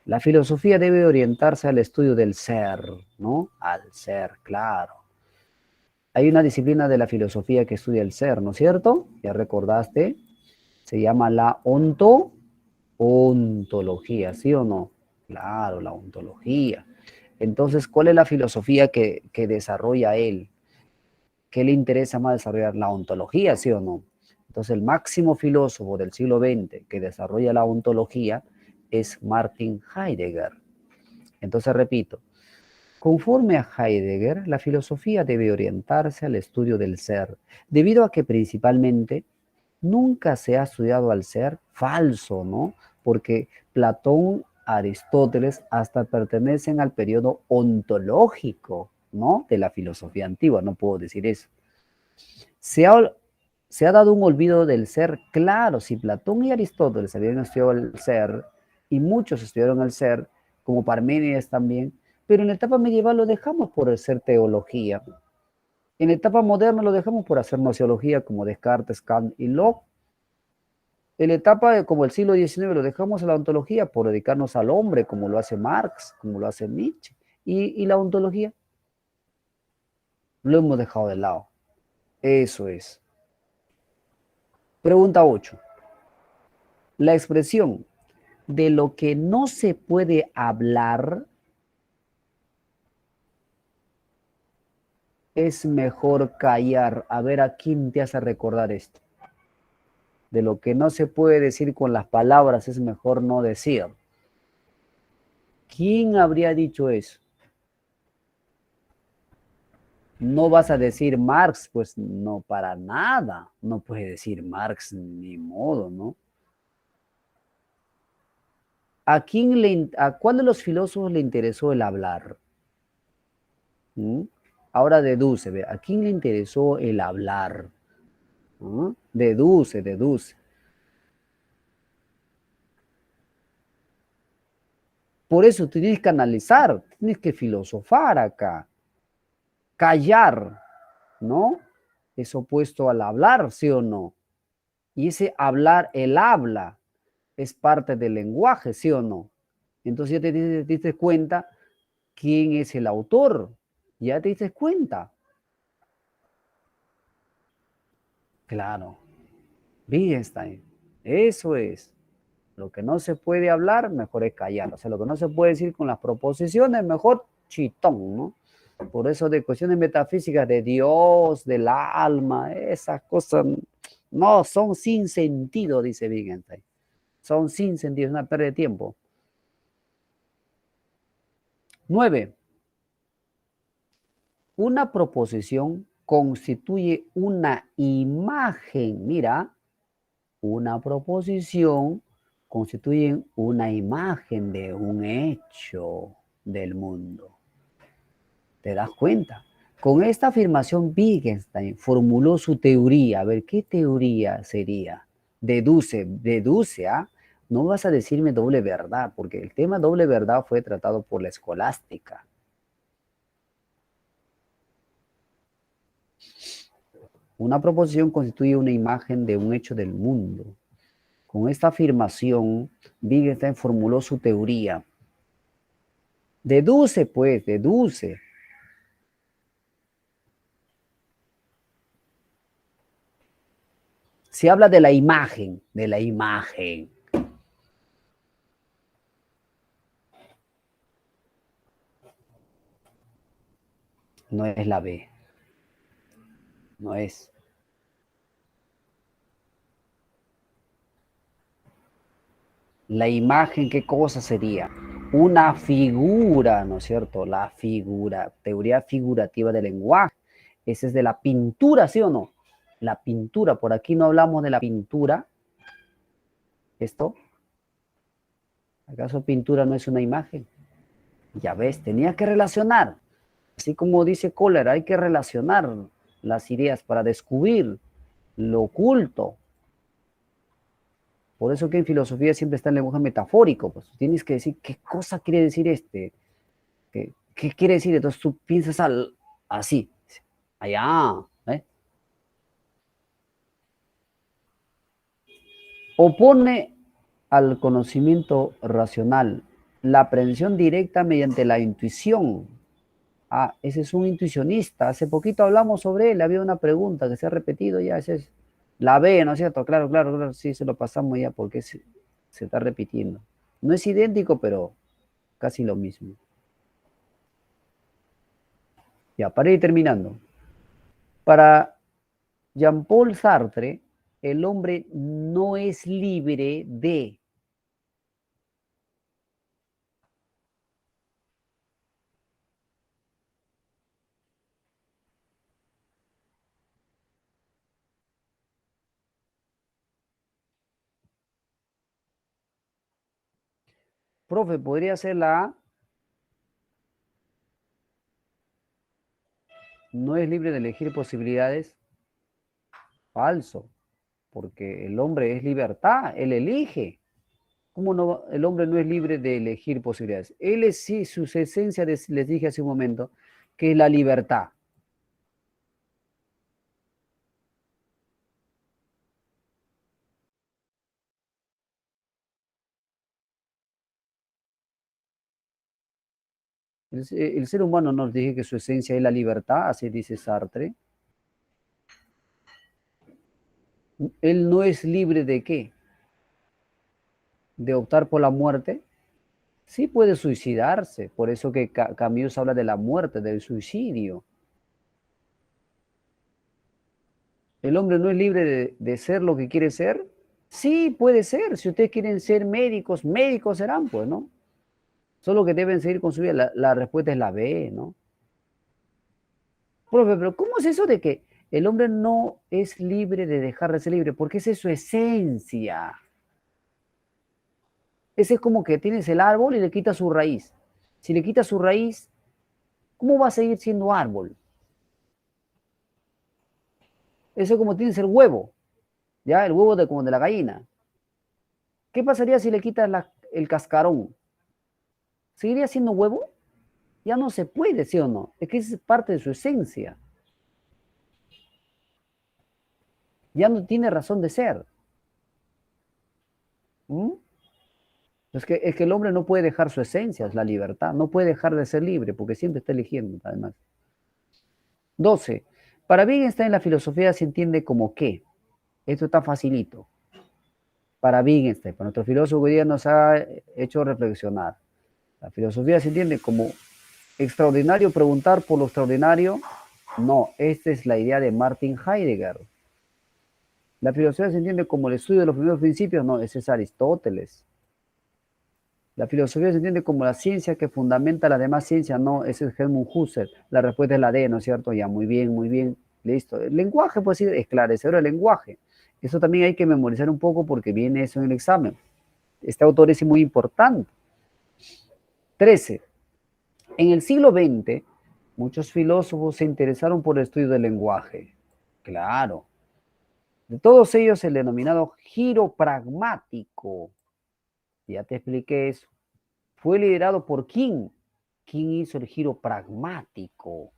la filosofía debe orientarse al estudio del ser, ¿no? Al ser, claro. Hay una disciplina de la filosofía que estudia el ser, ¿no es cierto? Ya recordaste, se llama la ontología, ¿sí o no? Claro, la ontología. Entonces, ¿cuál es la filosofía que desarrolla él? ¿Qué le interesa más desarrollar? La ontología, ¿sí o no? Entonces, el máximo filósofo del siglo XX que desarrolla la ontología es Martin Heidegger. Entonces, repito, conforme a Heidegger, la filosofía debe orientarse al estudio del ser, debido a que principalmente nunca se ha estudiado al ser falso, ¿no? Porque Platón, Aristóteles hasta pertenecen al periodo ontológico, ¿no? De la filosofía antigua, no puedo decir eso. Se ha, se ha dado un olvido del ser, claro, si Platón y Aristóteles habían estudiado el ser, y muchos estudiaron el ser, como Parménides también, pero en la etapa medieval lo dejamos por hacer teología. En la etapa moderna lo dejamos por hacer nociología, como Descartes, Kant y Locke. En la etapa como el siglo XIX lo dejamos a la ontología por dedicarnos al hombre, como lo hace Marx, como lo hace Nietzsche. Y la ontología lo hemos dejado de lado. Eso es. Pregunta 8. La expresión de lo que no se puede hablar es mejor callar. A ver a quién te hace recordar esto. De lo que no se puede decir con las palabras es mejor no decir. ¿Quién habría dicho eso? No vas a decir Marx, pues no para nada. No puedes decir Marx ni modo, ¿no? ¿A cuál de los filósofos le interesó el hablar? ¿Mm? Ahora deduce, ve, ¿a quién le interesó el hablar? ¿Mm? Deduce, deduce. Por eso tienes que analizar, tienes que filosofar acá. Callar, ¿no? Es opuesto al hablar, ¿sí o no? Y ese hablar, el habla, es parte del lenguaje, ¿sí o no? Entonces ya te diste cuenta quién es el autor, ya te diste cuenta. Claro, Wittgenstein. Eso es. Lo que no se puede hablar, mejor es callar. O sea, lo que no se puede decir con las proposiciones, mejor chitón, ¿no? Por eso de cuestiones metafísicas de Dios, del alma, esas cosas no son sin sentido, dice Wittgenstein. Son sin sentido, es una pérdida de tiempo. 9. Una proposición constituye una imagen. Mira, una proposición constituye una imagen de un hecho del mundo. ¿Te das cuenta? Con esta afirmación, Wittgenstein formuló su teoría. A ver, ¿qué teoría sería? Deduce, ¿ah? No vas a decirme doble verdad, porque el tema doble verdad fue tratado por la escolástica. Una proposición constituye una imagen de un hecho del mundo. Con esta afirmación, Wittgenstein formuló su teoría. Deduce, pues, deduce. Se habla de la imagen, de la imagen. No es la B. No es. La imagen, ¿qué cosa sería? Una figura, ¿no es cierto? La figura, teoría figurativa del lenguaje. Ese es de la pintura, ¿sí o no? La pintura, por aquí no hablamos de la pintura. ¿Esto? ¿Acaso pintura no es una imagen? Ya ves, tenía que relacionar. Así como dice Kohler, hay que relacionar las ideas para descubrir lo oculto. Por eso que en filosofía siempre está el lenguaje metafórico. Pues tienes que decir qué cosa quiere decir este. ¿Qué quiere decir? Entonces tú piensas así. Allá. ¿Eh? Opone al conocimiento racional la aprehensión directa mediante la intuición. Ah, ese es un intuicionista. Hace poquito hablamos sobre él. Había una pregunta que se ha repetido ya. Ese es la B, ¿no es cierto? Claro, claro, claro. Sí, se lo pasamos ya porque se está repitiendo. No es idéntico, pero casi lo mismo. Ya, para ir terminando. Para Jean-Paul Sartre, el hombre no es libre de. Profe, podría ser la A. No es libre de elegir posibilidades. Falso, porque el hombre es libertad, él elige. ¿Cómo no? El hombre no es libre de elegir posibilidades. Él es, sí, su esencia, les dije hace un momento, que es la libertad. El ser humano nos dije que su esencia es la libertad, así dice Sartre. Él no es libre de qué? De optar por la muerte. Sí puede suicidarse, por eso que Camus habla de la muerte, del suicidio. El hombre no es libre de ser lo que quiere ser. Sí, puede ser. Si ustedes quieren ser médicos, médicos serán, pues, ¿no? Solo que deben seguir con su vida. La respuesta es la B, ¿no? Profe, pero ¿cómo es eso de que el hombre no es libre de dejar de ser libre? Porque esa es su esencia. Ese es como que tienes el árbol y le quitas su raíz. Si le quitas su raíz, ¿cómo va a seguir siendo árbol? Eso es como tienes el huevo, ¿ya? El huevo como de la gallina. ¿Qué pasaría si le quitas el cascarón? ¿Seguiría siendo huevo? Ya no se puede, ¿sí o no? Es que es parte de su esencia. Ya no tiene razón de ser. ¿Mm? Es que el hombre no puede dejar su esencia, es la libertad. No puede dejar de ser libre porque siempre está eligiendo, además. 12. Para Wittgenstein la filosofía se entiende como ¿qué? Esto está facilito. Para Wittgenstein, para nuestro filósofo hoy día nos ha hecho reflexionar. La filosofía se entiende como extraordinario preguntar por lo extraordinario. No, esta es la idea de Martin Heidegger. La filosofía se entiende como el estudio de los primeros principios. No, ese es Aristóteles. La filosofía se entiende como la ciencia que fundamenta las demás ciencias. No, ese es Helmut Husserl. La respuesta es la D, ¿no es cierto? Ya, muy bien, listo. El lenguaje, pues sí, esclarecedor del lenguaje. Eso también hay que memorizar un poco porque viene eso en el examen. Este autor es muy importante. 13. En el siglo XX, muchos filósofos se interesaron por el estudio del lenguaje. Claro. De todos ellos, el denominado giro pragmático, ya te expliqué eso, fue liderado por ¿quién? ¿Quién hizo el giro pragmático?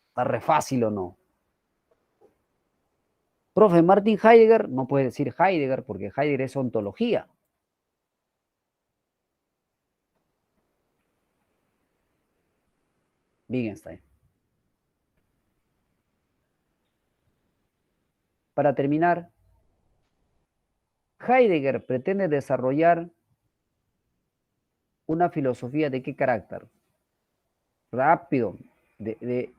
Está re fácil o no. Profe, Martin Heidegger, no puede decir Heidegger porque Heidegger es ontología. Wittgenstein. Para terminar, Heidegger pretende desarrollar una filosofía de qué carácter. Rápido. De, de,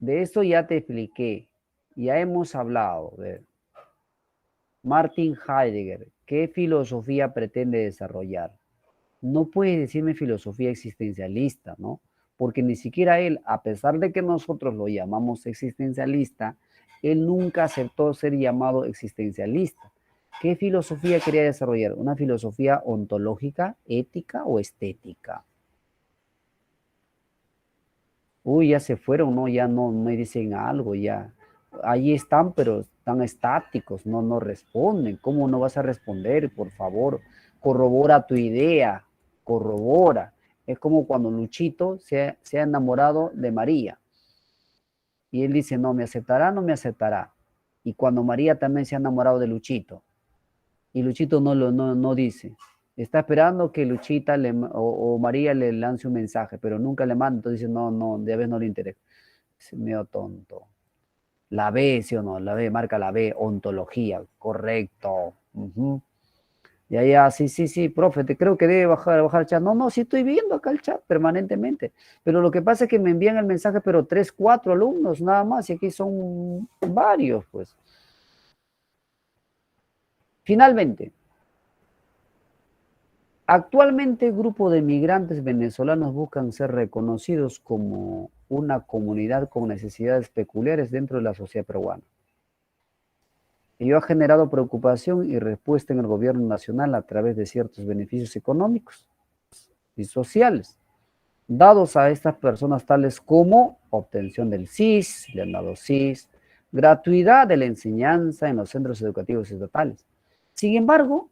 de eso ya te expliqué. Ya hemos hablado de Martin Heidegger. ¿Qué filosofía pretende desarrollar? No puede decirme filosofía existencialista, ¿no? Porque ni siquiera él, a pesar de que nosotros lo llamamos existencialista, él nunca aceptó ser llamado existencialista. ¿Qué filosofía quería desarrollar? ¿Una filosofía ontológica, ética o estética? Uy, ya se fueron, ¿no? Ya no me dicen algo, ya. Ahí están, pero están estáticos, no responden. ¿Cómo no vas a responder? Por favor, corrobora tu idea, corrobora. Es como cuando Luchito se ha enamorado de María y él dice, no me aceptará, no me aceptará. Y cuando María también se ha enamorado de Luchito y Luchito no dice, está esperando que Luchita o María le lance un mensaje, pero nunca le manda, entonces dice, no, de vez no le interesa. Es medio tonto. La B, ¿sí o no? La B, marca la B, ontología, correcto. Ya, sí, profe, te creo que debe bajar el chat. No, sí estoy viendo acá el chat permanentemente. Pero lo que pasa es que me envían el mensaje, pero 3, 4 alumnos nada más, y aquí son varios, pues. Finalmente, actualmente el grupo de migrantes venezolanos buscan ser reconocidos como una comunidad con necesidades peculiares dentro de la sociedad peruana. Ello ha generado preocupación y respuesta en el gobierno nacional a través de ciertos beneficios económicos y sociales, dados a estas personas tales como obtención del SIS, le han dado SIS, gratuidad de la enseñanza en los centros educativos estatales. Sin embargo,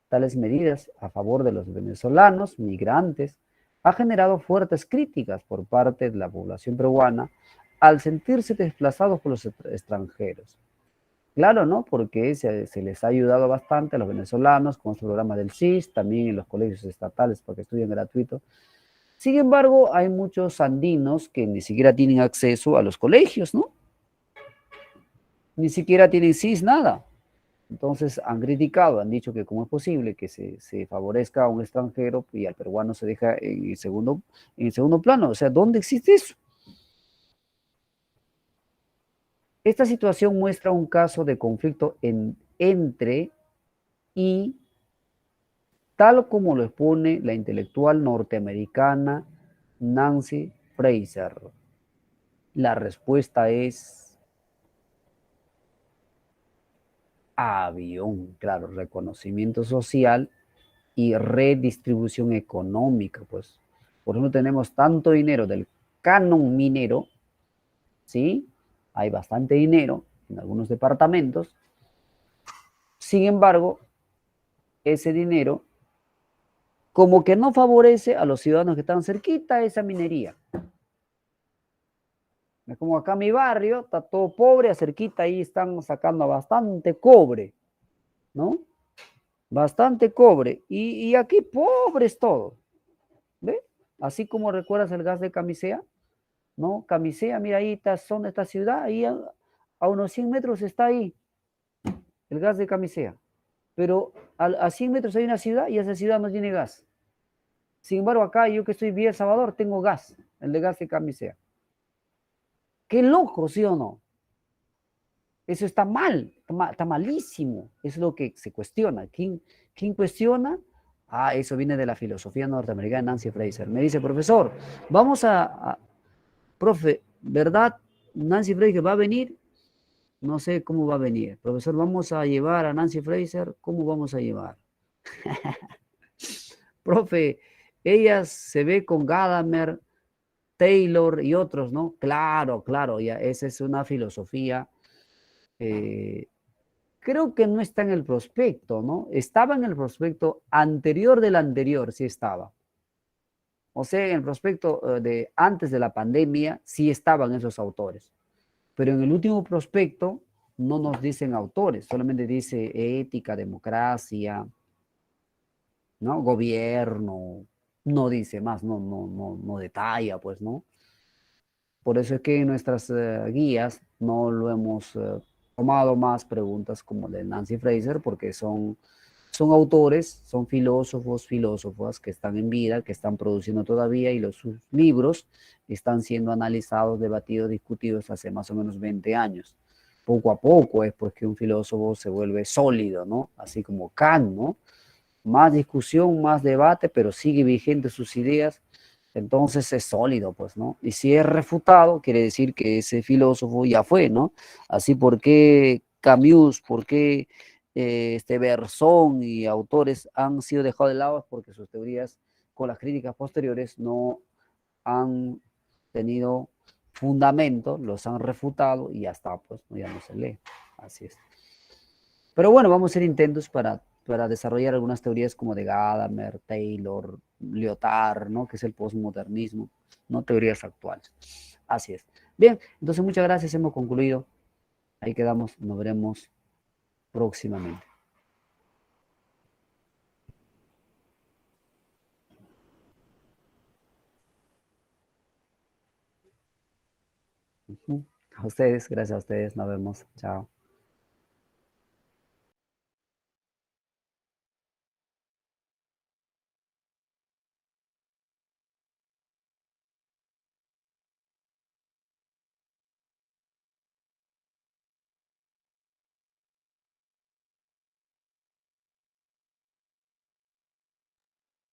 tales medidas a favor de los venezolanos migrantes ha generado fuertes críticas por parte de la población peruana al sentirse desplazados por los extranjeros. Claro, ¿no? Porque se les ha ayudado bastante a los venezolanos con su programa del SIS, también en los colegios estatales para que estudien gratuito. Sin embargo, hay muchos andinos que ni siquiera tienen acceso a los colegios, ¿no? Ni siquiera tienen SIS, nada. Entonces han criticado, han dicho que cómo es posible que se favorezca a un extranjero y al peruano se deja en el segundo plano. O sea, ¿dónde existe eso? Esta situación muestra un caso de conflicto entre y tal como lo expone la intelectual norteamericana Nancy Fraser. La respuesta es avión, claro, reconocimiento social y redistribución económica, pues. Por eso tenemos tanto dinero del canon minero, ¿sí? Hay bastante dinero en algunos departamentos. Sin embargo, ese dinero como que no favorece a los ciudadanos que están cerquita de esa minería. Es como acá mi barrio, está todo pobre, cerquita ahí están sacando bastante cobre, ¿no? Bastante cobre. Y aquí pobres todos, ¿ves? Así como recuerdas el gas de Camisea, ¿no? Camisea, mira ahí está, son de esta ciudad, ahí a unos 100 metros está ahí. el gas de camisea. Pero a 100 metros hay una ciudad y esa ciudad no tiene gas. Sin embargo, acá yo que estoy en El Salvador tengo gas, el de gas de camisea. Qué loco, ¿sí o no? Eso está mal, está malísimo. Es lo que se cuestiona. ¿Quién cuestiona? Ah, eso viene de la filosofía norteamericana Nancy Fraser. Me dice, profesor, profe, ¿verdad? Nancy Fraser va a venir. No sé cómo va a venir. Profesor, vamos a llevar a Nancy Fraser. ¿Cómo vamos a llevar? Profe, ella se ve con Gadamer, Taylor y otros, ¿no? Claro, claro, ya esa es una filosofía. eh, Creo que no está en el prospecto, ¿no? Estaba en el prospecto anterior del anterior, sí estaba. O sea, en el prospecto de antes de la pandemia sí estaban esos autores. Pero en el último prospecto no nos dicen autores, solamente dice ética, democracia, ¿no? Gobierno, no dice más, no detalla, pues, ¿no? Por eso es que en nuestras guías no lo hemos tomado más preguntas como de Nancy Fraser, porque son autores, son filósofos, filósofas que están en vida, que están produciendo todavía y sus libros están siendo analizados, debatidos, discutidos hace más o menos 20 años. Poco a poco es pues que un filósofo se vuelve sólido, ¿no? Así como Kant, ¿no? Más discusión, más debate, pero sigue vigente sus ideas, entonces es sólido, pues, ¿no? Y si es refutado, quiere decir que ese filósofo ya fue, ¿no? Así, ¿por qué Camus, por qué Berzón y autores han sido dejados de lado? Porque sus teorías, con las críticas posteriores, no han tenido fundamento, los han refutado y ya está, pues, ya no se lee. Así es. Pero bueno, vamos a hacer intentos para desarrollar algunas teorías como de Gadamer, Taylor, Lyotard, ¿no? Que es el postmodernismo, no teorías actuales. Así es. Bien, entonces muchas gracias, hemos concluido. Ahí quedamos, nos veremos próximamente. A ustedes, gracias a ustedes, nos vemos. Chao.